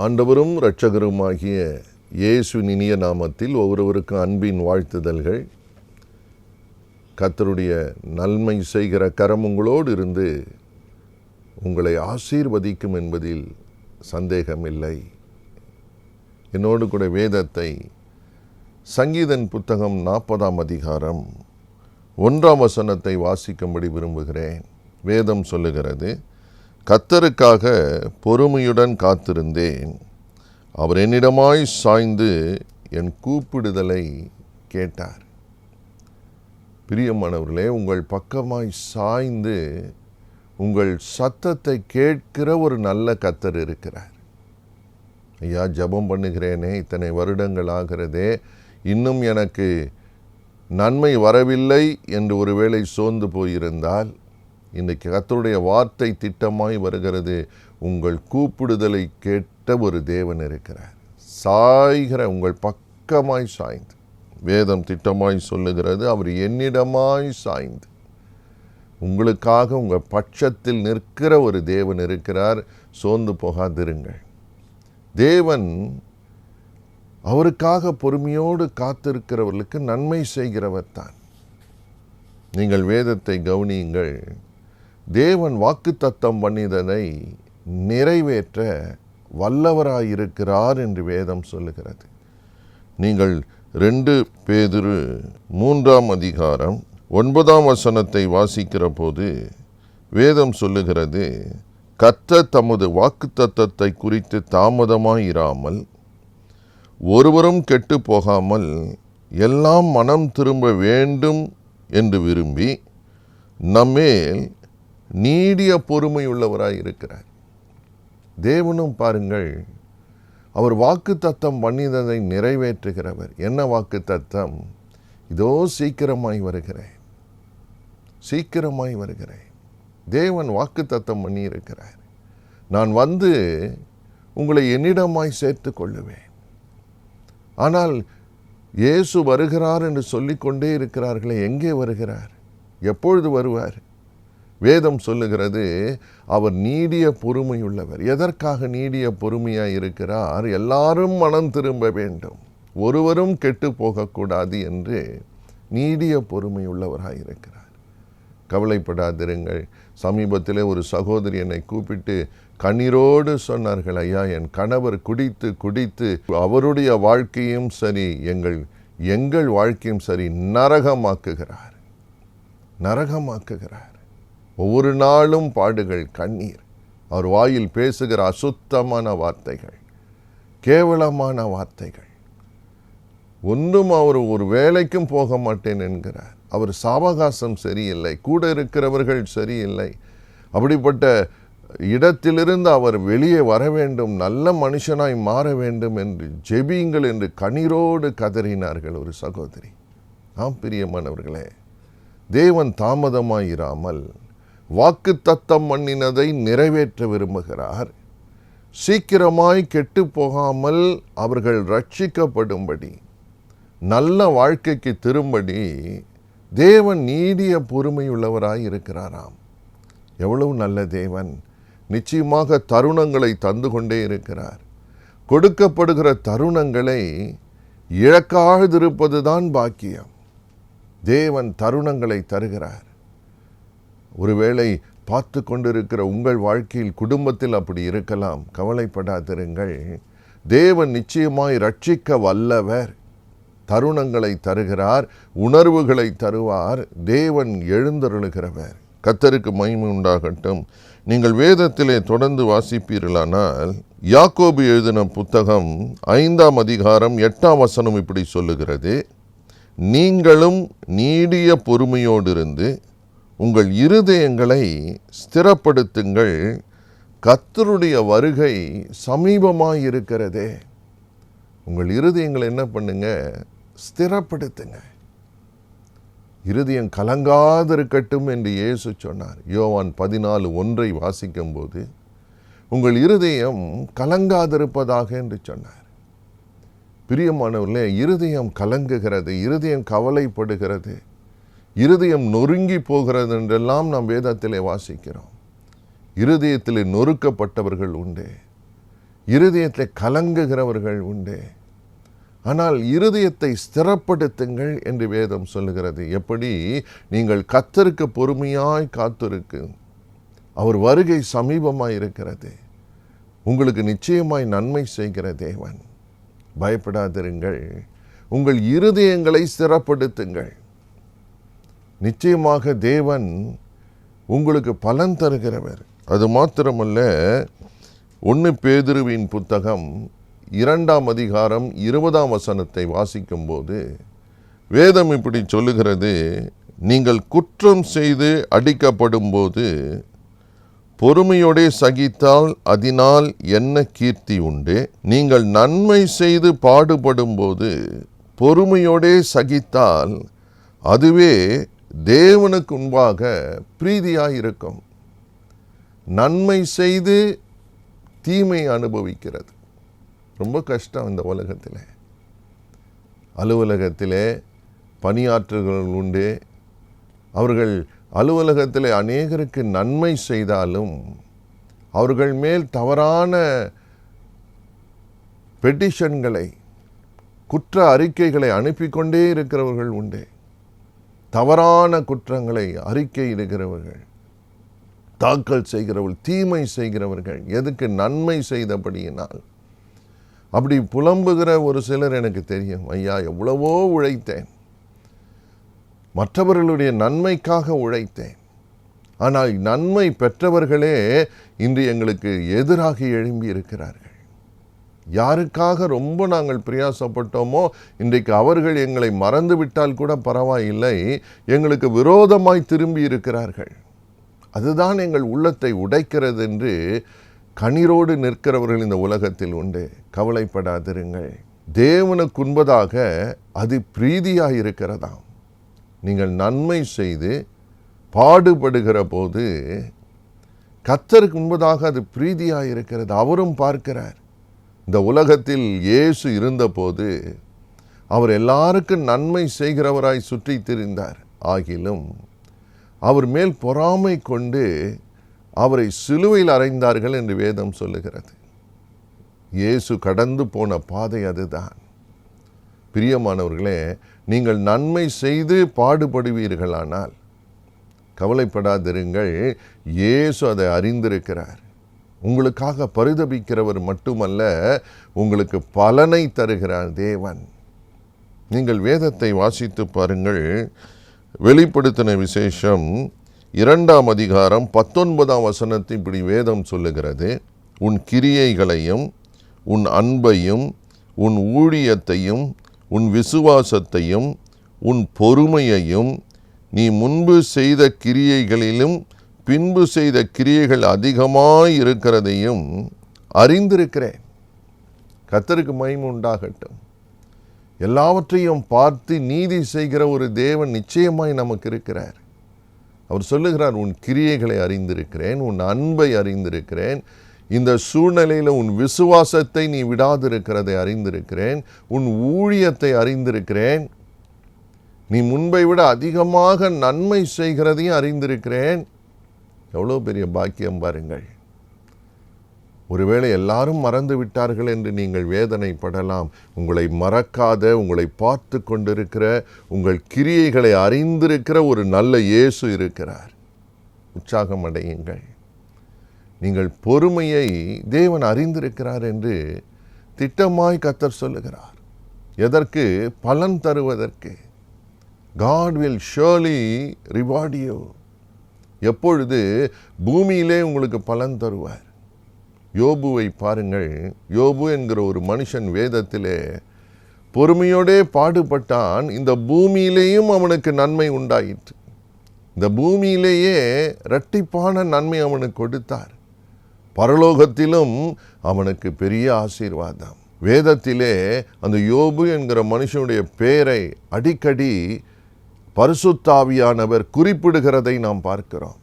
ஆண்டவரும் இரட்சகருமாகிய இயேசுவின் இனிய நாமத்தில் ஒவ்வொருவருக்கும் அன்பின் வாழ்த்துதல்கள். கர்த்தருடைய நன்மை செய்கிற கரம் உங்களோடு இருந்து உங்களை ஆசீர்வதிக்கும் என்பதில் சந்தேகமில்லை. என்னோடு கூட வேதத்தை சங்கீதன் புத்தகம் 40ஆம் அதிகாரம் 1ஆம் வசனத்தை வாசிக்கும்படி விரும்புகிறேன். வேதம் சொல்லுகிறது, கர்த்தருக்காக பொறுமையுடன் காத்திருந்தேன், அவர் என்னிடமாய் சாய்ந்து என் கூப்பிடுதலை கேட்டார். பிரியமானவர்களே, உங்கள் பக்கமாய் சாய்ந்து உங்கள் சத்தத்தை கேட்கிற ஒரு நல்ல கர்த்தர் இருக்கிறார். ஐயா, ஜெபம் பண்ணுகிறேனே, இத்தனை வருடங்கள் ஆகிறதே, இன்னும் எனக்கு நன்மை வரவில்லை என்று ஒருவேளை சோர்ந்து போயிருந்தால், இன்றைக்கு கர்த்தருடைய வார்த்தை திட்டமாய் வருகிறது. உங்கள் கூப்பிடுதலை கேட்ட ஒரு தேவன் இருக்கிறார். சாய்கிற உங்கள் பக்கமாய் சாய்ந்து, வேதம் திட்டமாய் சொல்லுகிறது, அவர் என்னிடமாய் சாய்ந்து உங்களுக்காக உங்கள் பட்சத்தில் நிற்கிற ஒரு தேவன் இருக்கிறார். சோர்ந்து போகாதிருங்கள். தேவன் அவருக்காக பொறுமையோடு காத்திருக்கிறவர்களுக்கு நன்மை செய்கிறவர் தான். நீங்கள் வேதத்தை கவனியுங்கள். தேவன் வாக்குத்தத்தம் பண்ணியதை நிறைவேற்ற வல்லவராயிருக்கிறார் என்று வேதம் சொல்லுகிறது. நீங்கள் 2 பேதுரு 3ஆம் அதிகாரம் 9ஆம் வசனத்தை வாசிக்கிற போது வேதம் சொல்லுகிறது, கர்த்தர் தமது வாக்குத்தத்தத்தை குறித்து தாமதமாயிராமல் ஒருவரும் கெட்டு போகாமல் எல்லாம் மனம் திரும்ப வேண்டும் என்று விரும்பி நம்மேல் நீடிய பொறுமையுள்ளவராய் இருக்கிறார். தேவனும் பாருங்கள், அவர் வாக்குத்தத்தம் பண்ணியதை நிறைவேற்றுகிறவர். என்ன வாக்குத்தத்தம்? இதோ சீக்கிரமாய் வருகிறேன், சீக்கிரமாய் வருகிறேன். தேவன் வாக்குத்தத்தம் பண்ணியிருக்கிறார். நான் வந்து உங்களை என்னிடமாய் சேர்த்து கொள்ளுவேன். ஆனால் இயேசு வருகிறார் என்று சொல்லிக்கொண்டே இருக்கிறார்களே, எங்கே வருகிறார்? எப்பொழுது வருவார்? வேதம் சொல்லுகிறது, அவர் நீடிய பொறுமையுள்ளவர். எதற்காக நீடிய பொறுமையாய் இருக்கிறார்? எல்லாரும் மனம் திரும்ப வேண்டும், ஒருவரும் கெட்டு போகக்கூடாது என்று நீடிய பொறுமையுள்ளவராய் இருக்கிறார். கவலைப்படாதிருங்கள். சமீபத்திலே ஒரு சகோதரி என்னை கூப்பிட்டு கண்ணீரோடு சொன்னார்கள், ஐயா, என் கணவர் குடித்து குடித்து அவருடைய வாழ்க்கையும் சரி எங்கள் வாழ்க்கையும் சரி நரகமாக்குகிறார், நரகமாக்குகிறார். ஒவ்வொரு நாளும் பாடுகள், கண்ணீர். அவர் வாயில் பேசுகிற அசுத்தமான வார்த்தைகள், கேவலமான வார்த்தைகள். ஒன்றும் அவர் ஒரு வேலைக்கும் போக மாட்டேன் என்கிறார். அவர் சாவகாசம் சரியில்லை, கூட இருக்கிறவர்கள் சரியில்லை. அப்படிப்பட்ட இடத்திலிருந்து அவர் வெளியே வர வேண்டும், நல்ல மனுஷனாய் மாற வேண்டும் என்று ஜெபியுங்கள் என்று கண்ணீரோடு கதறினார்கள் ஒரு சகோதரி. ஆம் பிரியமானவர்களே, தேவன் தாமதமாயிராமல் வாக்குத்தத்தம் பண்ணினதை நிறைவேற்ற விரும்புகிறார். சீக்கிரமாய் கெட்டு போகாமல் அவர்கள் ரட்சிக்கப்படும்படி, நல்ல வாழ்க்கைக்கு திரும்படி தேவன் நீடிய பொறுமையுள்ளவராய் இருக்கிறாராம். எவ்வளவு நல்ல தேவன்! நிச்சயமாக தருணங்களை தந்து கொண்டே இருக்கிறார். கொடுக்கப்படுகிற தருணங்களை இழக்காதிருப்பதுதான் பாக்கியம். தேவன் தருணங்களை தருகிறார். ஒருவேளை பார்த்து கொண்டிருக்கிற உங்கள் வாழ்க்கையில், குடும்பத்தில் அப்படி இருக்கலாம். கவலைப்படாதிருங்கள். தேவன் நிச்சயமாய் ரட்சிக்க வல்லவர். தருணங்களை தருகிறார், உணர்வுகளை தருவார். தேவன் எழுந்தருளுகிறவர். கர்த்தருக்கு மகிமை உண்டாகட்டும். நீங்கள் வேதத்திலே தொடர்ந்து வாசிப்பீர்களானால், யாக்கோபு எழுதின புத்தகம் 5ஆம் அதிகாரம் 8ஆம் வசனம் இப்படி சொல்லுகிறது, நீங்களும் நீடிய பொறுமையோடு இருந்து உங்கள் இருதயங்களை ஸ்திரப்படுத்துங்கள், கர்த்தருடைய வருகை சமீபமாய் இருக்கிறதே. உங்கள் இருதயங்களை என்ன பண்ணுங்க? ஸ்திரப்படுத்துங்க. இருதயம் கலங்காதிருக்கட்டும் என்று இயேசு சொன்னார். யோவான் 14:1 வாசிக்கும் போது, உங்கள் இருதயம் கலங்காதிருப்பதாக என்று சொன்னார். பிரியமானவர்களே, இருதயம் கலங்குகிறது, இருதயம் கவலைப்படுகிறது, இருதயம் நொறுங்கி போகிறது என்றெல்லாம் நாம் வேதத்திலே வாசிக்கிறோம். இருதயத்திலே நொறுக்கப்பட்டவர்கள் உண்டு. இருதயத்தில் கலங்குகிறவர்கள் உண்டு. ஆனால் இருதயத்தை ஸ்திரப்படுத்துங்கள் என்று வேதம் சொல்லுகிறது. எப்படி? நீங்கள் கர்த்தருக்கு பொறுமையாய் காத்திருக்கு, அவர் வருகை சமீபமாய் இருக்கிறது, உங்களுக்கு நிச்சயமாய் நன்மை செய்கிற தேவன். பயப்படாதிருங்கள், உங்கள் இருதயங்களை ஸ்திரப்படுத்துங்கள். நிச்சயமாக தேவன் உங்களுக்கு பலன் தருகிறவர். அது மாத்திரமல்ல, 1 பேதுருவின் புத்தகம் 2ஆம் அதிகாரம் 20ஆம் வசனத்தை வாசிக்கும்போது வேதம் இப்படி சொல்லுகிறது, நீங்கள் குற்றம் செய்து அடிக்கப்படும் போது பொறுமையோடே சகித்தால் அதனால் என்ன கீர்த்தி உண்டு? நீங்கள் நன்மை செய்து பாடுபடும் போது பொறுமையோடே சகித்தால் அதுவே தேவனுக்கு முன்பாக பிரீதியாயிருக்கும். நன்மை செய்து தீமை அனுபவிக்கிறது ரொம்ப கஷ்டம். இந்த உலகத்தில் அலுவலகத்திலே பணியாற்றுகள் உண்டு. அவர்கள் அலுவலகத்தில் அநேகருக்கு நன்மை செய்தாலும் அவர்கள் மேல் தவறான பெட்டிஷன்களை, குற்ற அறிக்கைகளை அனுப்பி கொண்டே இருக்கிறவர்கள் உண்டு. தவறான குற்றங்களை அறிக்கையிடுகிறவர்கள், தாக்கல் செய்கிறவர்கள், தீமை செய்கிறவர்கள். எதுக்கு? நன்மை செய்தபடியினால். அப்படி புலம்புகிற ஒரு சிலர் எனக்கு தெரியும். ஐயா, எவ்வளவோ உழைத்தேன், மற்றவர்களுடைய நன்மைக்காக உழைத்தேன், ஆனால் நன்மை பெற்றவர்களே இன்று எங்களுக்கு எதிராக எழும்பி இருக்கிறார்கள். யாருக்காக ரொம்ப நாங்கள் பிரயாசப்பட்டோமோ இன்றைக்கு அவர்கள் எங்களை மறந்து விட்டால் கூட பரவாயில்லை, எங்களுக்கு விரோதமாய் திரும்பி இருக்கிறார்கள். அதுதான் எங்கள் உள்ளத்தை உடைக்கிறது என்று கண்ணீரோடு நிற்கிறவர்கள் இந்த உலகத்தில் உண்டு. கவலைப்படாதிருங்கள், தேவனுக்கு முன்பதாக அது பிரீதியாக இருக்கிறதாம். நீங்கள் நன்மை செய்து பாடுபடுகிற போது கர்த்தருக்கு முன்பதாக அது பிரீதியாக இருக்கிறது. அவரும் பார்க்கிறார். இந்த உலகத்தில் இயேசு இருந்தபோது அவர் எல்லாருக்கும் நன்மை செய்கிறவராய் சுற்றி திரிந்தார். ஆகிலும் அவர் மேல் பொறாமை கொண்டு அவரை சிலுவையில் அறைந்தார்கள் என்று வேதம் சொல்லுகிறது. இயேசு கடந்து போன பாதை அதுதான். பிரியமானவர்களே, நீங்கள் நன்மை செய்து பாடுபடுவீர்களானால் கவலைப்படாதிருங்கள், இயேசு அதை அறிந்திருக்கிறார். உங்களுக்காக பரிதபிக்கிறவர் மட்டுமல்ல, உங்களுக்கு பலனை தருகிறார் தேவன். நீங்கள் வேதத்தை வாசித்து பாருங்கள். வெளிப்படுத்தின விசேஷம் 2ஆம் அதிகாரம் 19ஆம் வசனத்தை இப்படி வேதம் சொல்லுகிறது, உன் கிரியைகளையும் உன் அன்பையும் உன் ஊழியத்தையும் உன் விசுவாசத்தையும் உன் பொறுமையையும் நீ முன்பு செய்த கிரியைகளிலும் பின்பு செய்த கிரியைகள் அதிகமாய் இருக்கிறதையும் அறிந்திருக்கிறேன். கர்த்தருக்கு மகிமை உண்டாகட்டும். எல்லாவற்றையும் பார்த்து நீதி செய்கிற ஒரு தேவன் நிச்சயமாய் நமக்கு இருக்கிறார். அவர் சொல்லுகிறார், உன் கிரியைகளை அறிந்திருக்கிறேன், உன் அன்பை அறிந்திருக்கிறேன், இந்த சூழ்நிலையில் உன் விசுவாசத்தை நீ விடாதிருக்கிறதை அறிந்திருக்கிறேன், உன் ஊழியத்தை அறிந்திருக்கிறேன், நீ முன்பை விட அதிகமாக நன்மை செய்கிறதையும் அறிந்திருக்கிறேன். எவ்வளோ பெரிய பாக்கியம் பாருங்கள். ஒருவேளை எல்லாரும் மறந்து விட்டார்கள் என்று நீங்கள் வேதனைப்படலாம். உங்களை மறக்காத, உங்களை பார்த்து கொண்டிருக்கிற, உங்கள் கிரியைகளை அறிந்திருக்கிற ஒரு நல்ல இயேசு இருக்கிறார். உற்சாகம் அடையுங்கள். நீங்கள் பொறுமையை தேவன் அறிந்திருக்கிறார் என்று திட்டமாய் கர்த்தர் சொல்லுகிறார். எதற்கு? பலன் தருவதற்கு. God will surely reward you. எப்பொழுது? பூமியிலே உங்களுக்கு பலன் தருவார். யோபுவை பாருங்கள். யோபு என்கிற ஒரு மனுஷன் வேதத்திலே பொறுமையோடே பாடுபட்டான். இந்த பூமியிலேயும் அவனுக்கு நன்மை உண்டாயிற்று. இந்த பூமியிலேயே இரட்டிப்பான நன்மை அவனுக்கு கொடுத்தார். பரலோகத்திலும் அவனுக்கு பெரிய ஆசீர்வாதம். வேதத்திலே அந்த யோபு என்கிற மனுஷனுடைய பெயரை அடிக்கடி பரிசுத்தாவியானவர் குறிப்பிடுகிறதை நாம் பார்க்கிறோம்.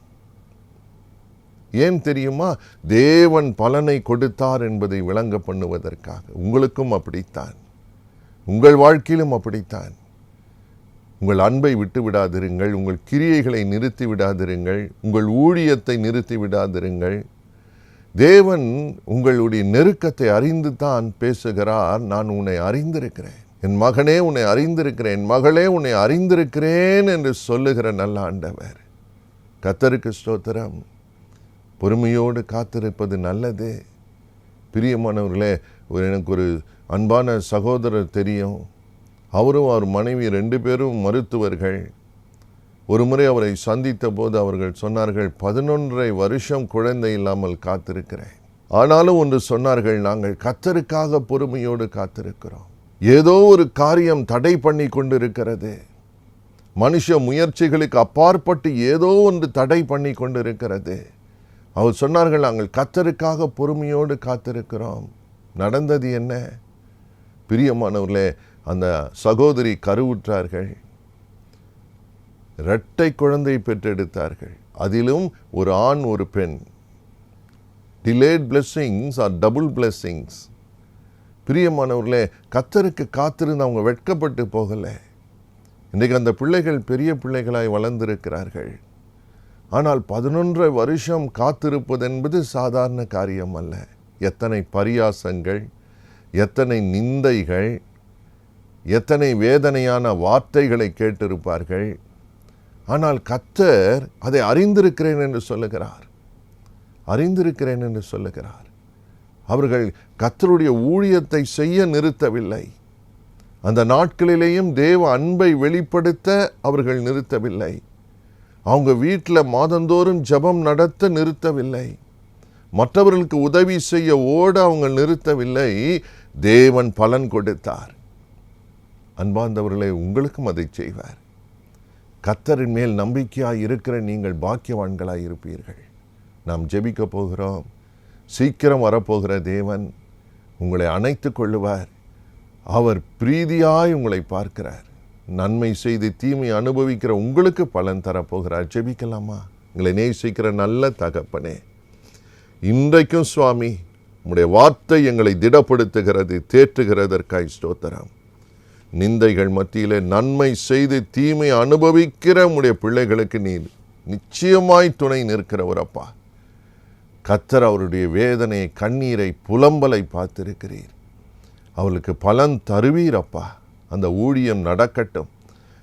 ஏன் தெரியுமா? தேவன் பலனை கொடுத்தார் என்பதை விளங்க பண்ணுவதற்காக. உங்களுக்கும் அப்படித்தான், உங்கள் வாழ்க்கையிலும் அப்படித்தான். உங்கள் அன்பை விட்டு விடாதிருங்கள், உங்கள் கிரியைகளை நிறுத்தி விடாதிருங்கள், உங்கள் ஊழியத்தை நிறுத்தி விடாதிருங்கள். தேவன் உங்களுடைய நெருக்கத்தை அறிந்து தான் பேசுகிறார். நான் உன்னை அறிந்திருக்கிறேன், என் மகனே உன்னை அறிந்திருக்கிறேன், என் மகளே உன்னை அறிந்திருக்கிறேன் என்று சொல்லுகிற நல்ல ஆண்டவர். கர்த்தருக்கு ஸ்தோத்திரம். பொறுமையோடு காத்திருப்பது நல்லது. பிரியமானவர்களே, எனக்கு ஒரு அன்பான சகோதரர் தெரியும். அவரும் அவர் மனைவி 2 பேரும் மருத்துவர்கள். ஒரு முறை அவரை சந்தித்த போது அவர்கள் சொன்னார்கள், 11.5 வருஷம் குழந்தை இல்லாமல் காத்திருக்கிறேன். ஆனாலும் ஒன்று சொன்னார்கள், நாங்கள் கர்த்தருக்காக பொறுமையோடு காத்திருக்கிறோம். ஏதோ ஒரு காரியம் தடை பண்ணி கொண்டிருக்கிறது. மனுஷ முயற்சிகளுக்கு அப்பாற்பட்டு ஏதோ ஒன்று தடை பண்ணி கொண்டிருக்கிறது. அவர் சொன்னார்கள், நாங்கள் கர்த்தருக்காக பொறுமையோடு காத்திருக்கிறோம். நடந்தது என்ன? பிரியமானவர்களே, அந்த சகோதரி கருவுற்றார்கள், 2 குழந்தை பெற்றெடுத்தார்கள். அதிலும் ஒரு ஆண் ஒரு பெண். Delayed blessings are double blessings. பிரியமானவர்களே, கர்த்தருக்கு காத்திருந்து அவங்க வெட்கப்பட்டு போகலை. இன்றைக்கு அந்த பிள்ளைகள் பெரிய பிள்ளைகளாய் வளர்ந்திருக்கிறார்கள். ஆனால் 11.5 வருஷம் காத்திருப்பது என்பது சாதாரண காரியம் அல்ல. எத்தனை பரியாசங்கள், எத்தனை நிந்தைகள், எத்தனை வேதனையான வார்த்தைகளை கேட்டிருப்பார்கள். ஆனால் கர்த்தர் அதை அறிந்திருக்கிறேன் என்று சொல்லுகிறார். அறிந்திருக்கிறேன் என்று சொல்லுகிறார். அவர்கள் கர்த்தருடைய ஊழியத்தை செய்ய நிறுத்தவில்லை. அந்த நாட்களிலேயும் தேவ அன்பை வெளிப்படுத்த அவர்கள் நிறுத்தவில்லை. அவங்க வீட்டில் மாதந்தோறும் ஜெபம் நடத்த நிறுத்தவில்லை. மற்றவர்களுக்கு உதவி செய்ய ஓட அவங்க நிறுத்தவில்லை. தேவன் பலன் கொடுத்தார். அன்பார்ந்தவர்களே, உங்களுக்கும் அதை செய்வார். கர்த்தரின் மேல் நம்பிக்கையாய் இருக்கிற நீங்கள் பாக்கியவான்களாய் இருப்பீர்கள். நாம் ஜெபிக்க போகிறோம். சீக்கிரம் வரப்போகிற தேவன் உங்களை அணைத்து கொள்ளுவார். அவர் பிரீதியாய் உங்களை பார்க்கிறார். நன்மை செய்து தீமை அனுபவிக்கிற உங்களுக்கு பலன் தரப்போகிறார். ஜெபிக்கலாமா? உங்களை நேசிக்கிற நல்ல தகப்பனே, இன்றைக்கும் சுவாமி, உம்முடைய வார்த்தை எங்களை திடப்படுத்துகிறது, தேற்றுகிறதற்காய் ஸ்தோத்திரம். நிந்தைகள் மத்தியிலே நன்மை செய்து தீமை அனுபவிக்கிற உம்முடைய பிள்ளைகளுக்கு நீர் நிச்சயமாய் துணை நிற்கிறவரப்பா. கர்த்தர் அவருடைய வேதனையை, கண்ணீரை, புலம்பலை பார்த்திருக்கிறீர். அவளுக்கு பலன் தருவீரப்பா. அந்த ஊழியம் நடக்கட்டும்.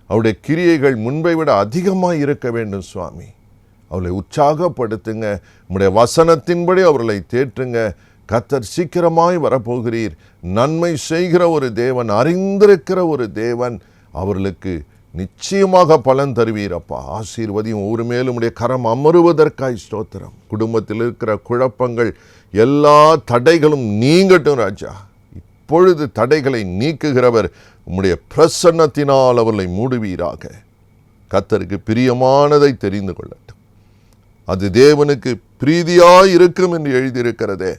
அவருடைய கிரியைகள் முன்பை விட அதிகமாக இருக்க வேண்டும் சுவாமி. அவளை உற்சாகப்படுத்துங்க. உம்முடைய வசனத்தின்படி அவர்களை தேற்றுங்க. கர்த்தர் சீக்கிரமாய் வரப்போகிறீர். நன்மை செய்கிற ஒரு தேவன், அறிந்திருக்கிற ஒரு தேவன். அவர்களுக்கு நிச்சயமாக பலன் தருவீரப்பா. ஆசீர்வதியும். ஒவ்வொரு மேலும் உடைய கரம் அமருவதற்காய் ஸ்தோத்திரம். குடும்பத்தில் இருக்கிற குழப்பங்கள், எல்லா தடைகளும் நீங்கட்டும் ராஜா. இப்பொழுது தடைகளை நீக்குகிறவர். உம்முடைய பிரசன்னத்தினால் அவர்களை மூடுவீராக. கர்த்தருக்கு பிரியமானதை தெரிந்து கொள்ளட்டும். அது தேவனுக்கு பிரீதியாய் இருக்கும் என்று எழுதியிருக்கிறதே.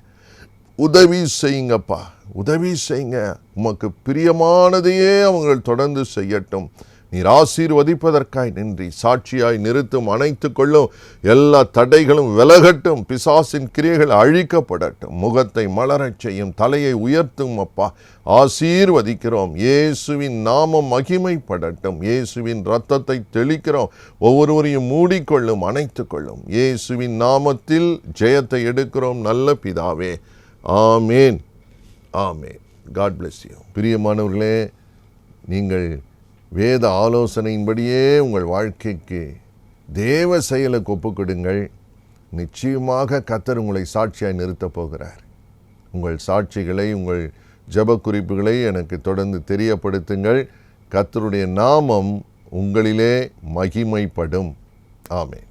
உதவி செய்யுங்கப்பா, உதவி செய்யுங்க. உமக்கு பிரியமானதையே அவங்கள் தொடர்ந்து செய்யட்டும். நீர் ஆசீர்வதிப்பதற்காய் நன்றி. சாட்சியாய் நிறுத்தும், அணைத்து கொள்ளும். எல்லா தடைகளும் விலகட்டும். பிசாசின் கிரியைகள் அழிக்கப்படட்டும். முகத்தை மலரச் செய்யும், தலையை உயர்த்தும் அப்பா. ஆசீர்வதிக்கிறோம். இயேசுவின் நாமம் மகிமைப்படட்டும். இயேசுவின் இரத்தத்தை தெளிக்கிறோம். ஒவ்வொருவரையும் மூடிக்கொள்ளும், அணைத்து கொள்ளும். இயேசுவின் நாமத்தில் ஜெயத்தை எடுக்கிறோம் நல்ல பிதாவே. ஆமேன், ஆமேன். God bless you. பிரியமானவர்களே, நீங்கள் வேத ஆலோசனையின்படியே உங்கள் வாழ்க்கைக்கு தேவ செயலுக்கு ஒப்புக்கொடுங்கள். நிச்சயமாக கர்த்தர் உங்களை சாட்சியாய் நிறுத்தப் போகிறார். உங்கள் சாட்சிகளை, உங்கள் ஜெப குறிப்புகளை எனக்கு தொடர்ந்து தெரியப்படுத்துங்கள். கர்த்தருடைய நாமம் உங்களிலே மகிமைப்படும். ஆமென்.